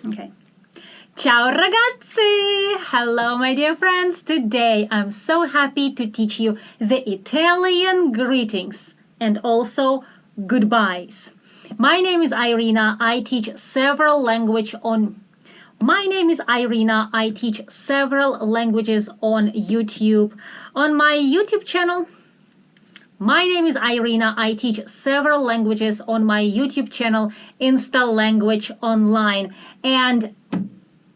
Okay. Ciao ragazzi! Hello, my dear friends. Today I'm so happy to teach you the Italian greetings and also goodbyes. My name is Irina. I teach several languages on YouTube. On my YouTube channel, my name is Irina. I teach several languages on my YouTube channel, Insta Language Online. And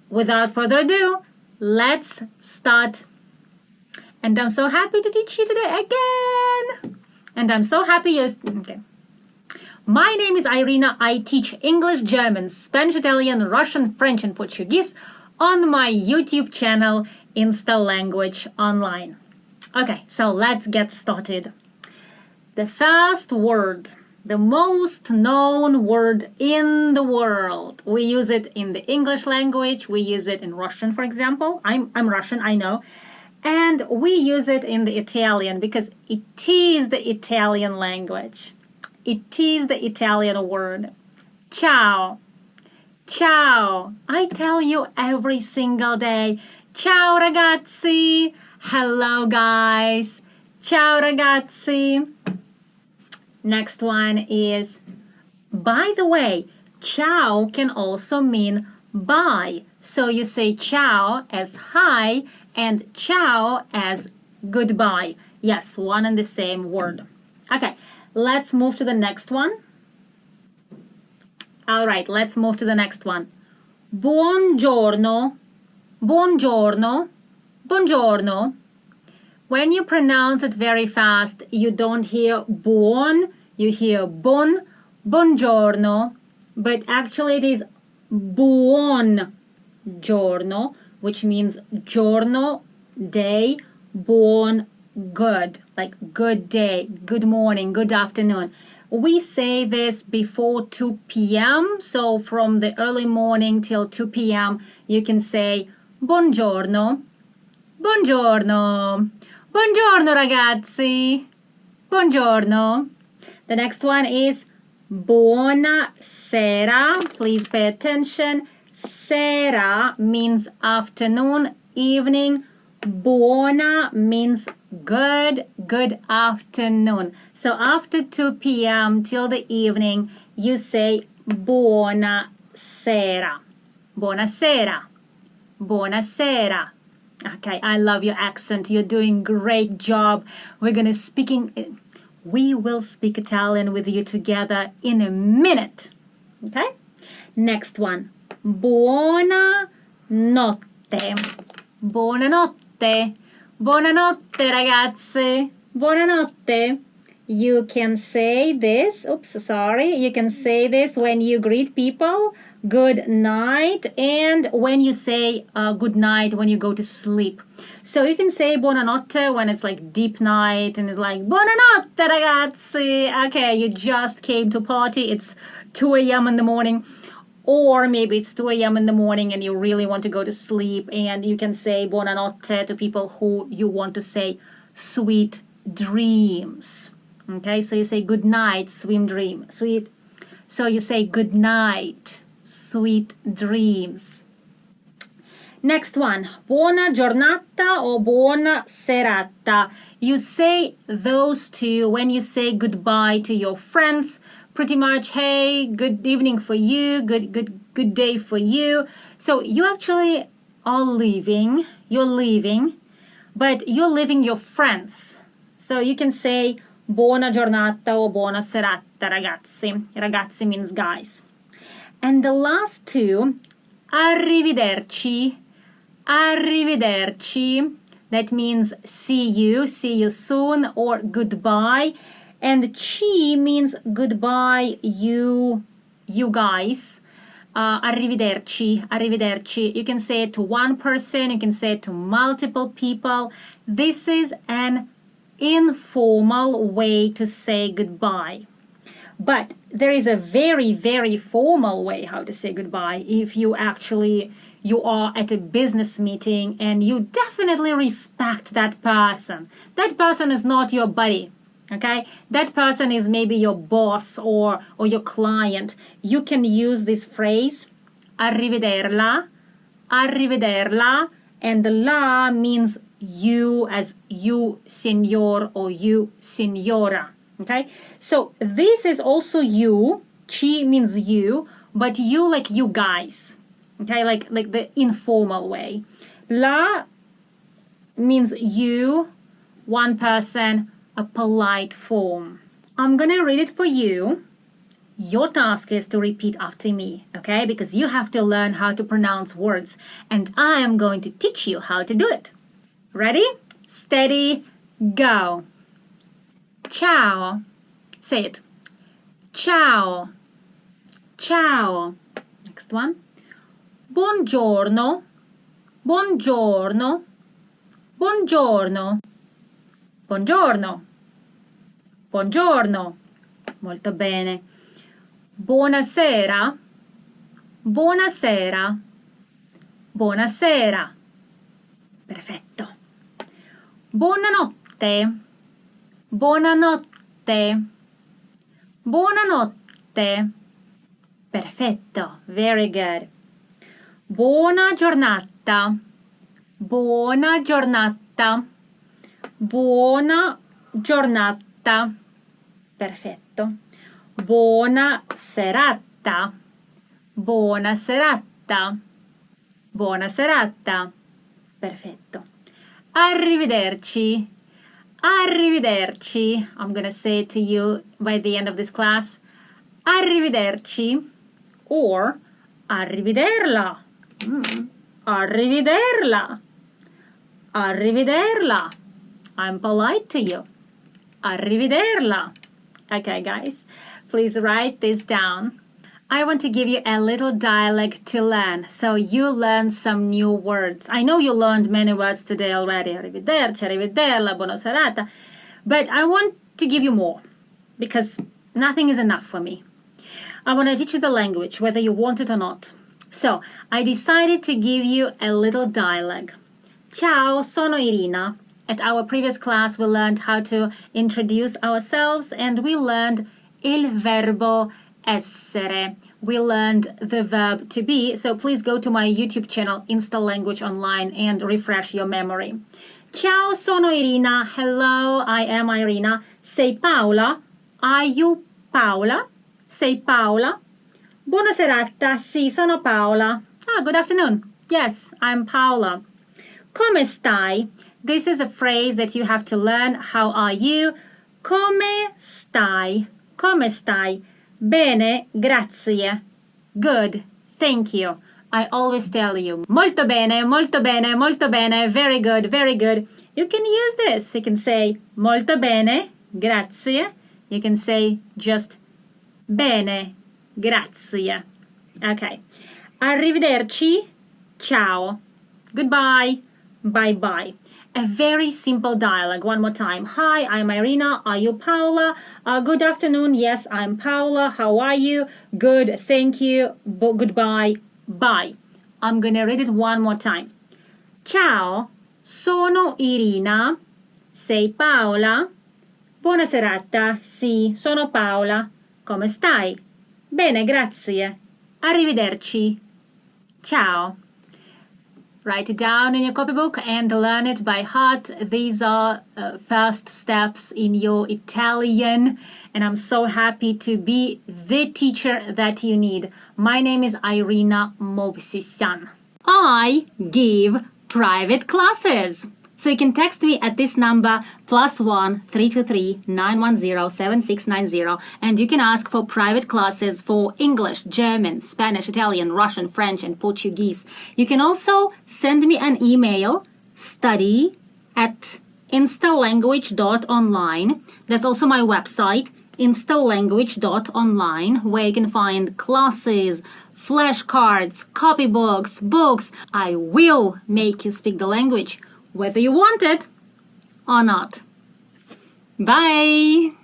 without further ado, let's start. And I'm so happy to teach you today again. And I'm so happy you're... Okay. My name is Irina. I teach English, German, Spanish, Italian, Russian, French, and Portuguese on my YouTube channel, Insta Language Online. Okay, so let's get started. The first word, the most known word in the world. We use it in the English language. We use it in Russian, for example. I'm Russian, I know. And we use it in the Italian because it is the Italian language. It is the Italian word. Ciao. Ciao. I tell you every single day. Ciao ragazzi. Hello guys. Ciao ragazzi. Next one is, by the way, ciao can also mean bye. So you say ciao as hi and ciao as goodbye. Yes, one and the same word. Okay, let's move to the next one. All right, let's move to the next one. Buongiorno. Buongiorno. Buongiorno. When you pronounce it very fast, you don't hear buon, you hear bon, buongiorno, but actually it is buon giorno, which means giorno, day, buon, good, like good day, good morning, good afternoon. We say this before 2 p.m., so from the early morning till 2 p.m., you can say buongiorno, buongiorno. Buongiorno ragazzi. Buongiorno. The next one is buonasera. Please pay attention. Sera means afternoon, evening. Buona means good, good afternoon. So after 2 p.m. till the evening, you say buonasera. Buonasera. Buonasera. Okay, I love your accent. You're doing great job. We will speak Italian with you together in a minute. Okay? Next one. Buonanotte. Buonanotte. Buonanotte, ragazzi. Buonanotte. You can say this. You can say this when you greet people. Good night, and when you say good night when you go to sleep. So you can say buonanotte when it's like deep night and it's like buonanotte ragazzi. Okay, you just came to party, it's 2 a.m. in the morning, or maybe it's 2 a.m. in the morning and you really want to go to sleep, and you can say buonanotte to people who you want to say sweet dreams. Okay, so you say good night, sweet. So you say good night, sweet dreams. Next one, buona giornata or buona serata. You say those two when you say goodbye to your friends. Pretty much, hey, good evening for you, good day for you. So you actually are leaving, but you're leaving your friends. So you can say buona giornata or buona serata, ragazzi. Ragazzi means guys. And the last two, arrivederci. Arrivederci. That means see you soon, or goodbye. And ci means goodbye, you guys. Arrivederci, arrivederci. You can say it to one person, you can say it to multiple people. This is an informal way to say goodbye. But there is a very, very formal way how to say goodbye if you are at a business meeting and you definitely respect that person. That person is not your buddy, okay? That person is maybe your boss or your client. You can use this phrase, arrivederla, arrivederla, and the la means you, as you, signor, or you, signora. Okay, so this is also you. Ci means you, but you like you guys. Okay, like the informal way. La means you, one person, a polite form. I'm gonna read it for you. Your task is to repeat after me, okay? Because you have to learn how to pronounce words, and I am going to teach you how to do it. Ready? Steady, go. Ciao. Say it. Ciao. Ciao. Next one. Buongiorno. Buongiorno. Buongiorno. Buongiorno. Buongiorno. Molto bene. Buonasera. Buonasera. Buonasera. Perfetto. Buonanotte. Buonanotte. Buonanotte. Perfetto. Very good. Buona giornata. Buona giornata. Buona giornata. Perfetto. Buona serata. Buona serata. Buona serata. Perfetto. Arrivederci. Arrivederci. I'm going to say it to you by the end of this class. Arrivederci. Or arrivederla. Arrivederla. Arrivederla. I'm polite to you. Arrivederla. Okay, guys, please write this down. I want to give you a little dialect to learn, so you learn some new words. I know you learned many words today already. Arrivederci, arrivederla, buona serata. But I want to give you more, because nothing is enough for me. I want to teach you the language, whether you want it or not. So, I decided to give you a little dialogue. Ciao, sono Irina. At our previous class, we learned how to introduce ourselves, and we learned il verbo essere. We learned the verb to be, so please go to my YouTube channel, Insta Language Online, and refresh your memory. Ciao, sono Irina. Hello, I am Irina. Sei Paola? Are you Paola? Sei Paola? Buona serata. Sì, sono Paola. Good afternoon. Yes, I'm Paola. Come stai? This is a phrase that you have to learn. How are you? Come stai? Come stai? Bene, grazie. Good, thank you. I always tell you, molto bene, molto bene, molto bene, very good, very good. You can use this. You can say molto bene, grazie. You can say just bene, grazie. Okay. Arrivederci, ciao. Goodbye, bye-bye. A very simple dialogue. One more time. Hi, I'm Irina. Are you Paola? Good afternoon. Yes, I'm Paola. How are you? Good, thank you. Goodbye, bye. I'm gonna read it one more time. Ciao, sono Irina. Sei Paola? Buona serata. Sì, sono Paola. Come stai? Bene, grazie. Arrivederci. Ciao. Write it down in your copybook and learn it by heart. These are first steps in your Italian, and I'm so happy to be the teacher that you need. My name is Irina Movsisyan. I give private classes. So you can text me at this number +1 323 910 7690, and you can ask for private classes for English, German, Spanish, Italian, Russian, French, and Portuguese. You can also send me an email, study@instalanguage.online. That's also my website, instalanguage.online, where you can find classes, flashcards, copybooks, books. I will make you speak the language, whether you want it or not. Bye!